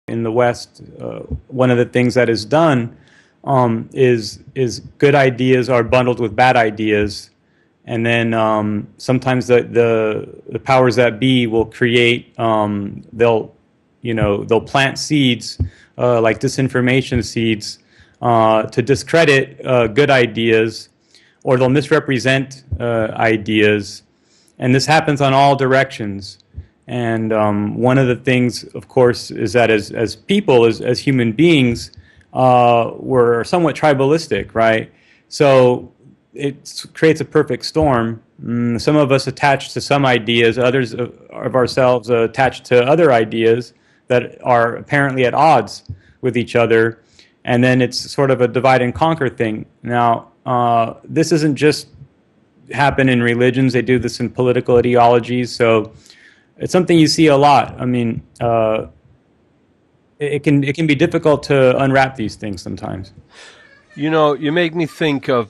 In the West, one of the things that is done is good ideas are bundled with bad ideas, and then sometimes the powers that be will create they'll plant seeds like disinformation seeds to discredit good ideas, or they'll misrepresent ideas, and this happens on all directions. And one of the things, of course, is that as people, as human beings, we're somewhat tribalistic, right? So it creates a perfect storm. Some of us attached to some ideas, others of ourselves attached to other ideas that are apparently at odds with each other. And then it's sort of a divide and conquer thing. Now, this isn't just happen in religions. They do this in political ideologies. So it's something you see a lot. I mean, it can be difficult to unwrap these things sometimes. You know, you make me think of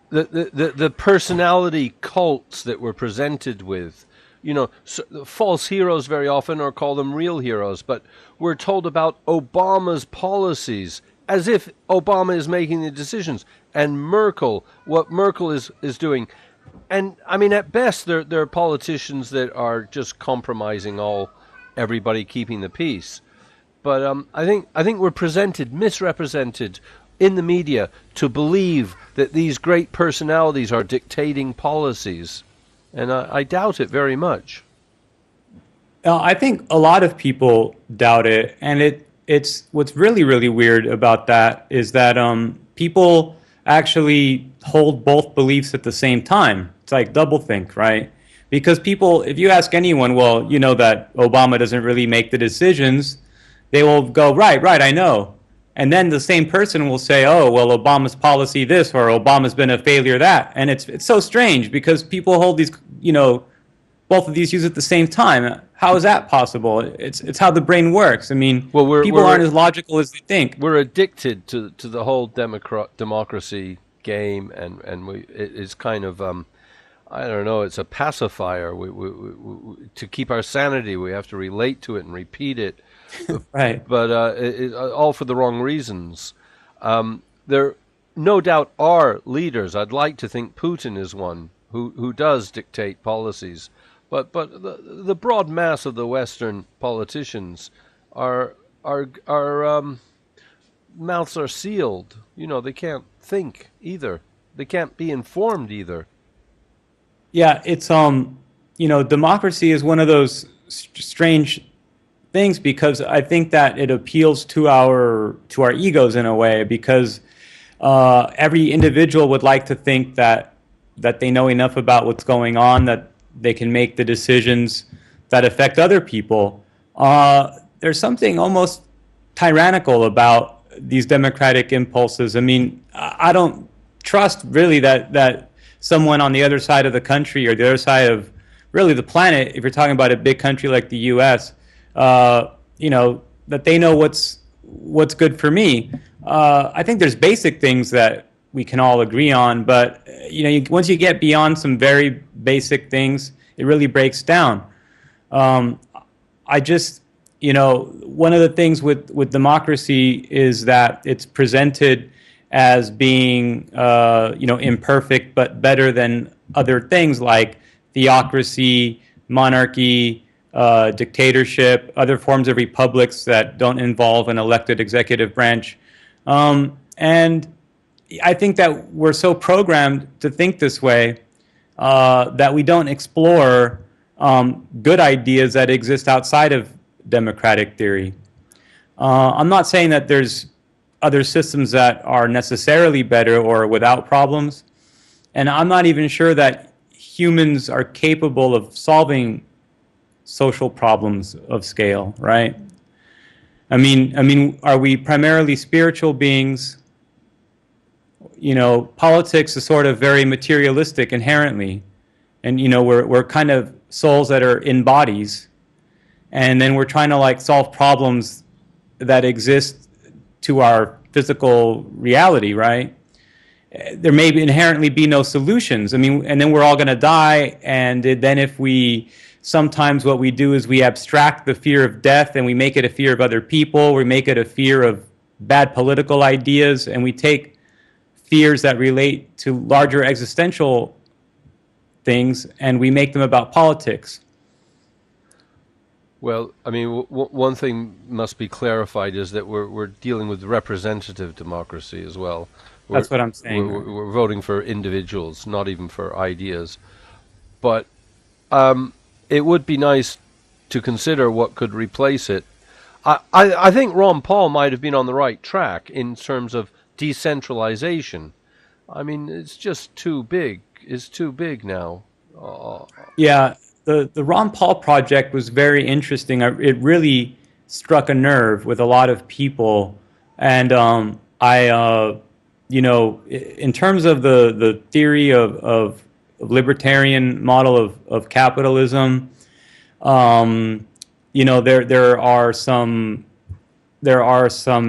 the personality cults that we're presented with. You know, false heroes very often, or call them real heroes. But we're told about Obama's policies as if Obama is making the decisions, and Merkel, what Merkel is doing. And I mean, at best, they're politicians that are just compromising everybody keeping the peace. But I think we're misrepresented in the media to believe that these great personalities are dictating policies, and I doubt it very much. I think a lot of people doubt it, and it's what's really, really weird about that is that people actually hold both beliefs at the same time. It's like doublethink, right? Because people, if you ask anyone, well, you know that Obama doesn't really make the decisions, they will go, right, I know. And then the same person will say, oh, well, Obama's policy this, or Obama's been a failure that. And it's so strange because people hold these, both of these views at the same time. How is that possible? It's how the brain works. I mean, well, people aren't as logical as they think. We're addicted to the whole democracy game, and it's kind of I don't know. It's a pacifier. We to keep our sanity, we have to relate to it and repeat it. Right. But all for the wrong reasons. There no doubt are leaders. I'd like to think Putin is one who does dictate policies. But the broad mass of the Western politicians are mouths are sealed. You know, they can't think either. They can't be informed either. Yeah, it's democracy is one of those strange things because I think that it appeals to our egos in a way, because every individual would like to think that they know enough about what's going on, that they can make the decisions that affect other people. There's something almost tyrannical about these democratic impulses. I mean, I don't trust really that someone on the other side of the country, or the other side of really the planet, if you're talking about a big country like the U.S., that they know what's good for me. I think there's basic things that we can all agree on, but once you get beyond some very basic things, it really breaks down. I just, one of the things with democracy is that it's presented as being, imperfect, but better than other things like theocracy, monarchy, dictatorship, other forms of republics that don't involve an elected executive branch. And I think that we're so programmed to think this way that we don't explore good ideas that exist outside of democratic theory. I'm not saying that there's other systems that are necessarily better or without problems, and I'm not even sure that humans are capable of solving social problems of scale, right? I mean, are we primarily spiritual beings? Politics is sort of very materialistic inherently, and we're kind of souls that are in bodies, and then we're trying to solve problems that exist to our physical reality, right? There may inherently be no solutions. I mean, and then we're all going to die, and then if we sometimes what we do is we abstract the fear of death and we make it a fear of other people. We make it a fear of bad political ideas, and we take fears that relate to larger existential things and we make them about politics. Well, I mean, one thing must be clarified is that we're dealing with representative democracy as well. We're, That's what I'm saying. we're voting for individuals, not even for ideas. But it would be nice to consider what could replace it. I think Ron Paul might have been on the right track in terms of decentralization. I mean, it's just too big. It's too big now. Yeah, the Ron Paul project was very interesting. It really struck a nerve with a lot of people, and in terms of the theory of libertarian model of capitalism, there are some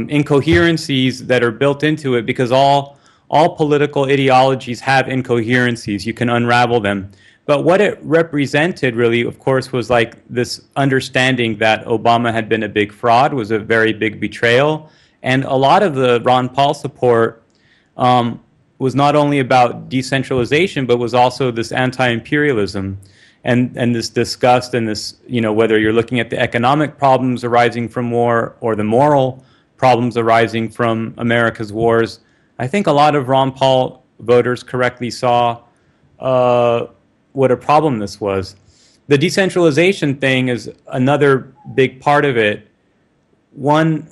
incoherencies that are built into it because all political ideologies have incoherencies. You can unravel them. But what it represented really, of course, was like this understanding that Obama had been a big fraud, was a very big betrayal. And a lot of the Ron Paul support was not only about decentralization, but was also this anti-imperialism and this disgust and this, whether you're looking at the economic problems arising from war or the moral problems arising from America's wars. I think a lot of Ron Paul voters correctly saw what a problem this was. The decentralization thing is another big part of it. One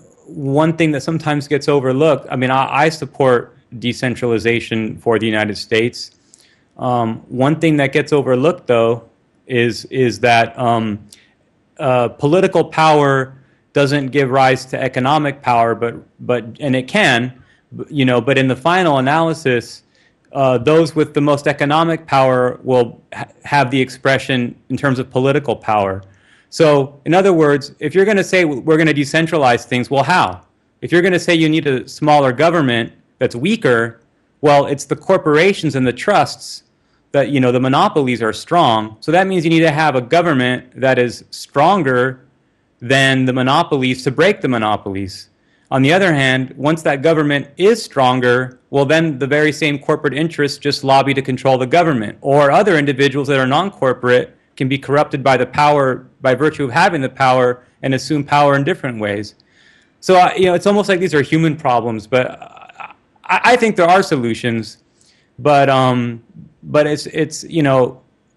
thing that sometimes gets overlooked, I mean, I support decentralization for the United States. One thing that gets overlooked, though, is that political power doesn't give rise to economic power, and it can, but in the final analysis, those with the most economic power will have the expression in terms of political power. So, in other words, if you're going to say we're going to decentralize things, well, how? If you're going to say you need a smaller government that's weaker, well, it's the corporations and the trusts that, the monopolies are strong. So that means you need to have a government that is stronger than the monopolies to break the monopolies. On the other hand, once that government is stronger, well, then the very same corporate interests just lobby to control the government. Or other individuals that are non-corporate can be corrupted by the power, by virtue of having the power, and assume power in different ways. So, it's almost like these are human problems, but I think there are solutions. But it's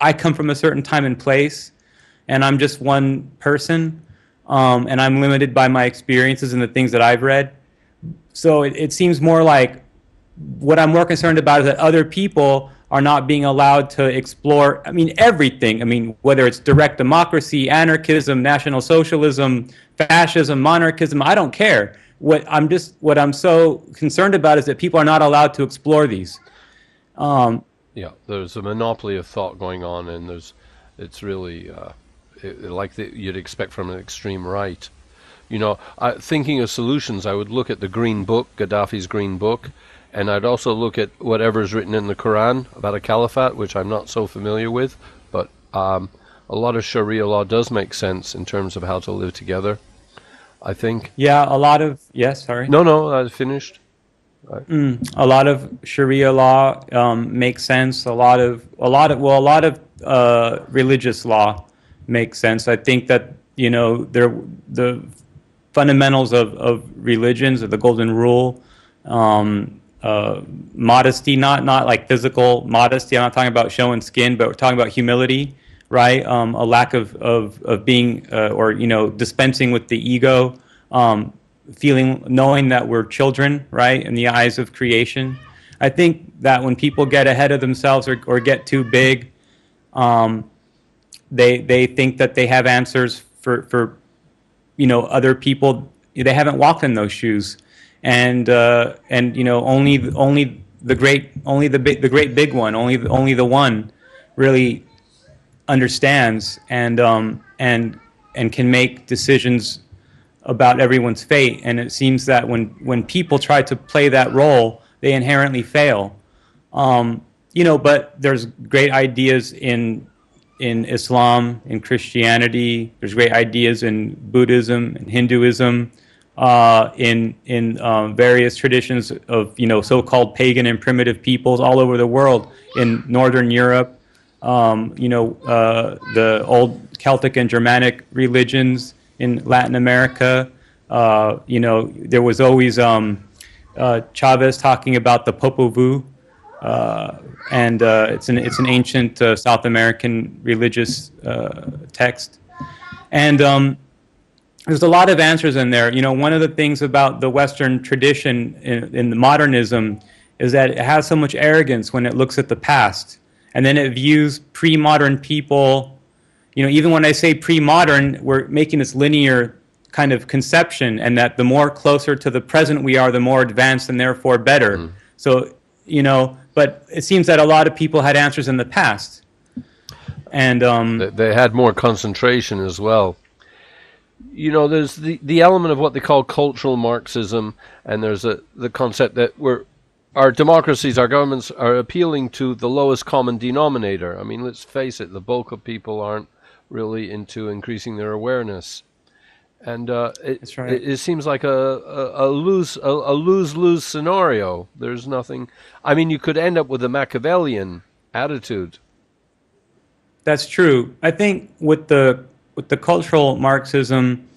I come from a certain time and place, and I'm just one person. And I'm limited by my experiences and the things that I've read. So it seems more like what I'm more concerned about is that other people are not being allowed to explore, everything. Whether it's direct democracy, anarchism, National Socialism, fascism, monarchism, I don't care. What I'm so concerned about is that people are not allowed to explore these. Yeah, there's a monopoly of thought going on, and it's really... like you'd expect from an extreme right. Thinking of solutions, I would look at the Green Book, Gaddafi's Green Book, and I'd also look at whatever's written in the Quran about a caliphate, which I'm not so familiar with, but a lot of Sharia law does make sense in terms of how to live together, I think. Yeah, a lot of... Yes, sorry. No, I finished. A lot of Sharia law makes sense. A lot of religious law makes sense. I think that the fundamentals of religions, of the golden rule, modesty, not like physical modesty. I'm not talking about showing skin, but we're talking about humility, right? A lack of being or dispensing with the ego, knowing that we're children, right, in the eyes of creation. I think that when people get ahead of themselves or get too big, they think that they have answers for other people. They haven't walked in those shoes, and only the great big one, only the one really understands and can make decisions about everyone's fate. And it seems that when people try to play that role, they inherently fail. But there's great ideas in in Islam, in Christianity. There's great ideas in Buddhism and Hinduism, in various traditions of so-called pagan and primitive peoples all over the world. In Northern Europe, the old Celtic and Germanic religions in Latin America. There was always Chavez talking about the Popol Vuh, and it's an ancient South American religious text, and there's a lot of answers in there. One of the things about the Western tradition in the modernism is that it has so much arrogance when it looks at the past, and then it views pre-modern people. Even when I say pre-modern, we're making this linear kind of conception, and that the more closer to the present we are, the more advanced and therefore better. Mm. So, but it seems that a lot of people had answers in the past, and they had more concentration as well. There's the element of what they call cultural Marxism, and there's the concept that our democracies, our governments are appealing to the lowest common denominator. I mean, let's face it, the bulk of people aren't really into increasing their awareness. And That's right. it seems like a lose-lose scenario. There's nothing. I mean, you could end up with a Machiavellian attitude. That's true. I think with the cultural Marxism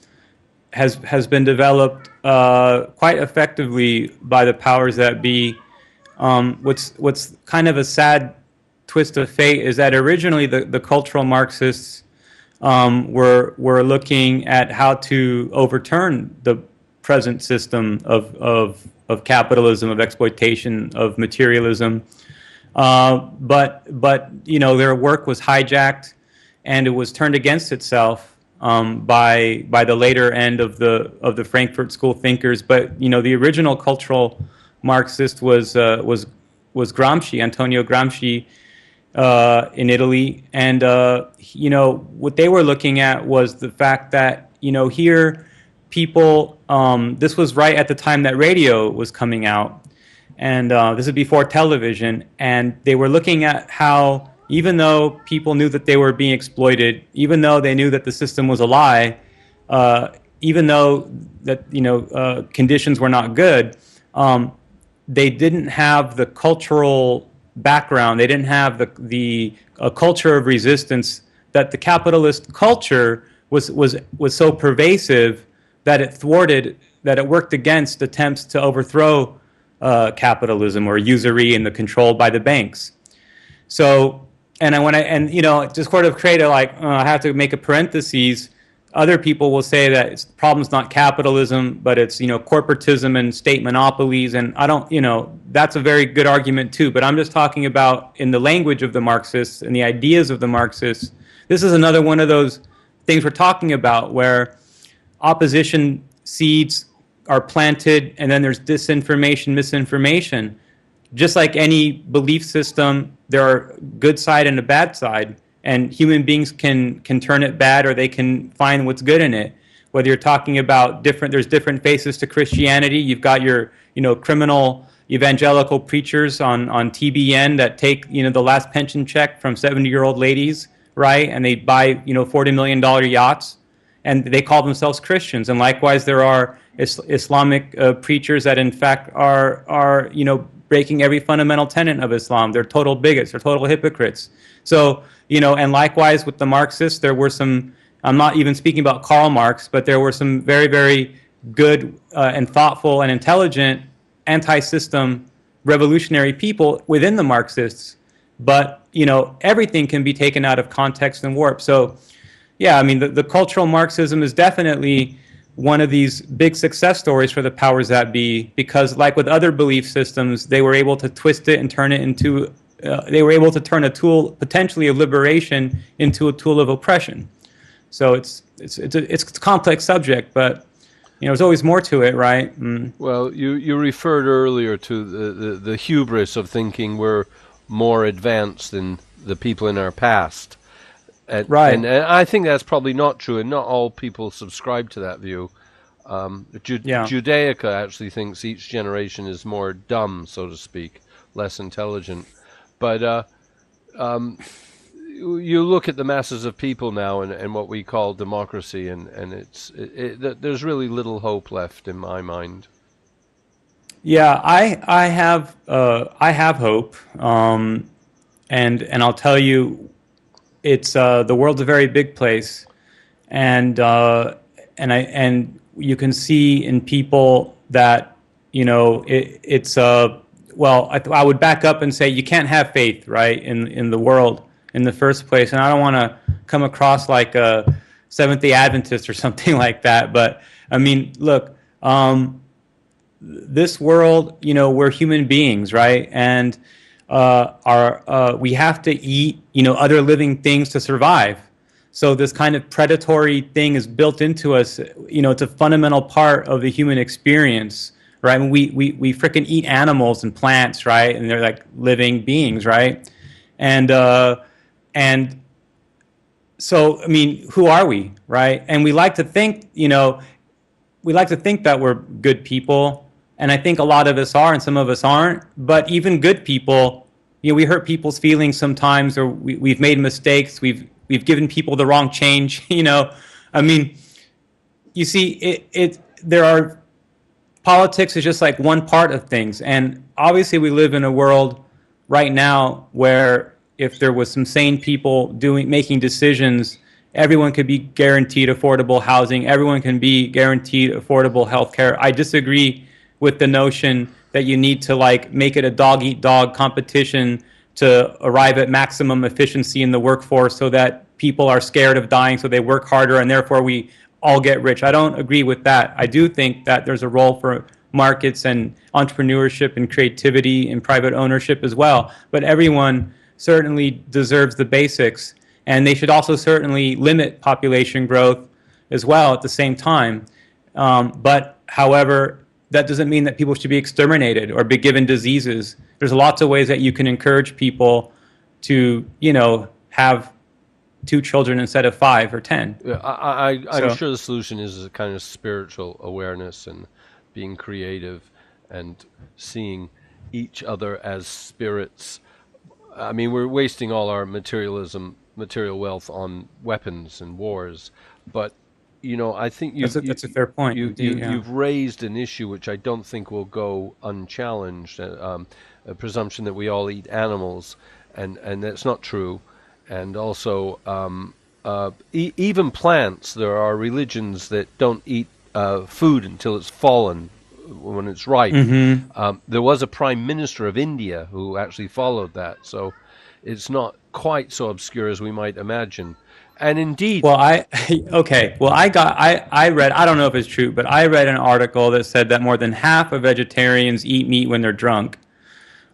has been developed quite effectively by the powers that be. What's kind of a sad twist of fate is that originally the cultural Marxists were looking at how to overturn the present system of capitalism, of exploitation, of materialism. But their work was hijacked, and it was turned against itself by the later end of the Frankfurt School thinkers. But the original cultural Marxist was Gramsci, Antonio Gramsci, in Italy, and what they were looking at was the fact that here people, this was right at the time that radio was coming out, and this is before television, and they were looking at how even though people knew that they were being exploited, even though they knew that the system was a lie, even though that conditions were not good, they didn't have the cultural background. They didn't have the culture of resistance. That the capitalist culture was so pervasive that it worked against attempts to overthrow capitalism or usury and the control by the banks. So, just sort of create I have to make a parenthesis. Other people will say that the problem's not capitalism, but it's corporatism and state monopolies, and I don't that's a very good argument too. But I'm just talking about in the language of the Marxists and the ideas of the Marxists. This is another one of those things we're talking about where opposition seeds are planted, and then there's disinformation, misinformation. Just like any belief system, there are good side and a bad side. And human beings can turn it bad, or they can find what's good in it. Whether you're talking about there's different faces to Christianity. You've got your, criminal evangelical preachers on TBN that take, the last pension check from 70-year-old ladies, right? And they buy, $40 million yachts, and they call themselves Christians. And likewise, there are Islamic preachers that in fact are breaking every fundamental tenet of Islam. They're total bigots. They're total hypocrites. So, and likewise with the Marxists, there were some, I'm not even speaking about Karl Marx, but there were some very, very good and thoughtful and intelligent anti-system revolutionary people within the Marxists. But, everything can be taken out of context and warped. So, yeah, I mean, the cultural Marxism is definitely one of these big success stories for the powers that be, because like with other belief systems, they were able to twist it and turn it into they were able to turn a tool potentially of liberation into a tool of oppression. So it's a complex subject, but there's always more to it, right? Mm. Well, you referred earlier to the hubris of thinking we're more advanced than the people in our past. Right. And I think that's probably not true, and not all people subscribe to that view. Judaica actually thinks each generation is more dumb, so to speak, less intelligent. But you look at the masses of people now and what we call democracy, and there's really little hope left in my mind. Yeah, I have hope, and I'll tell you, it's the world's a very big place, and and you can see in people that it's well, I would back up and say you can't have faith, right, in the world in the first place, and I don't want to come across like a Seventh Day Adventist or something like that, but I mean, look. This world, we're human beings, right? And we have to eat, other living things to survive. So this kind of predatory thing is built into us. It's a fundamental part of the human experience, right? I mean, we freaking eat animals and plants, right? And they're like living beings, right? And and so, I mean, who are we, right? And we like to think that we're good people, and I think a lot of us are, and some of us aren't. But even good people, we hurt people's feelings sometimes, or we've made mistakes. We've given people the wrong change. I mean, you see, there are politics is just like one part of things, and obviously we live in a world right now where if there was some sane people making decisions, everyone could be guaranteed affordable housing. Everyone can be guaranteed affordable health care. I disagree with the notion that you need to make it a dog eat dog competition to arrive at maximum efficiency in the workforce so that people are scared of dying, so they work harder and therefore we all get rich. I don't agree with that. I do think that there's a role for markets and entrepreneurship and creativity and private ownership as well. But everyone certainly deserves the basics, and they should also certainly limit population growth as well at the same time. But however, that doesn't mean that people should be exterminated or be given diseases. There's lots of ways that you can encourage people to, have 2 children instead of 5 or 10. Yeah, I'm sure the solution is a kind of spiritual awareness and being creative and seeing each other as spirits. I mean, we're wasting all our material wealth on weapons and wars, but I think that's a fair point. You've raised an issue which I don't think will go unchallenged. A presumption that we all eat animals, and that's not true. And also, even plants. There are religions that don't eat food until it's fallen, when it's ripe. Mm-hmm. There was a prime minister of India who actually followed that, so it's not quite so obscure as we might imagine. And indeed, well, I read, I don't know if it's true, but I read an article that said that more than half of vegetarians eat meat when they're drunk.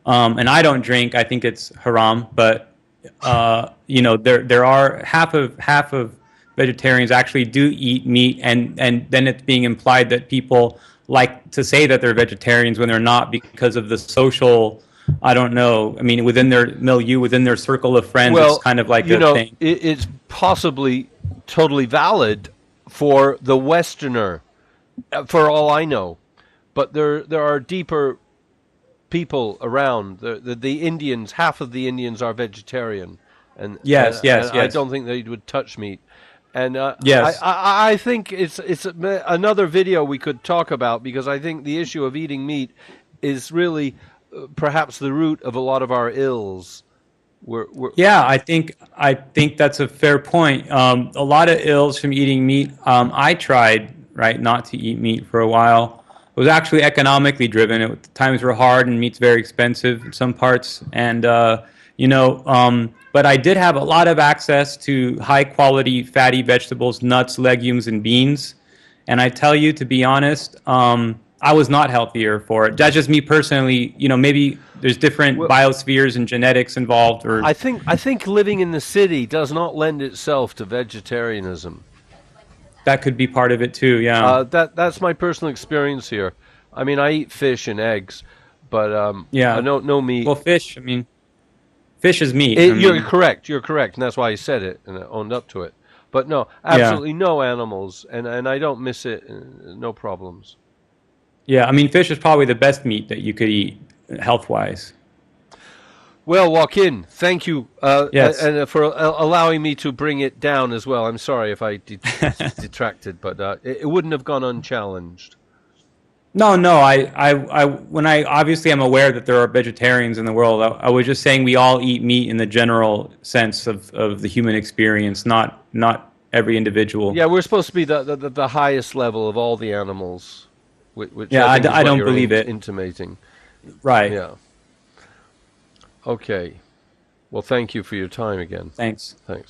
And I don't drink. I think it's haram, but there are half of vegetarians actually do eat meat, and then it's being implied that people like to say that they're vegetarians when they're not because of the social, I don't know. I mean, within their milieu, within their circle of friends, it's kind of like a thing. It's possibly totally valid for the Westerner, for all I know. But there are deeper people around. The Indians, half of the Indians are vegetarian, and yes. I don't think they would touch meat. And yes, I think it's another video we could talk about, because I think the issue of eating meat is really perhaps the root of a lot of our ills. Yeah, I think that's a fair point. A lot of ills from eating meat. I tried not to eat meat for a while. It was actually economically driven. Times were hard and meat's very expensive in some parts, and but I did have a lot of access to high quality fatty vegetables, nuts, legumes, and beans. And I tell you, to be honest, I was not healthier for it. That's just me personally. Maybe there's different biospheres and genetics involved. Or I think living in the city does not lend itself to vegetarianism. That could be part of it too. Yeah. That's my personal experience here. I mean, I eat fish and eggs, but no meat. Well, fish. I mean, fish is meat. You're correct. You're correct, and that's why I said it and I owned up to it. But no, absolutely no animals, and I don't miss it. No problems. Yeah, I mean, fish is probably the best meat that you could eat health-wise. Well, Joaquin, thank you, Yes. and for allowing me to bring it down as well. I'm sorry if I detracted, but it wouldn't have gone unchallenged. No, no. When I obviously I'm aware that there are vegetarians in the world. I was just saying we all eat meat in the general sense of the human experience, not every individual. Yeah, we're supposed to be the highest level of all the animals, which Yeah, I think is I what don't you're believe it. intimating. Right. Yeah. Okay. Well, thank you for your time again. Thanks. Thanks.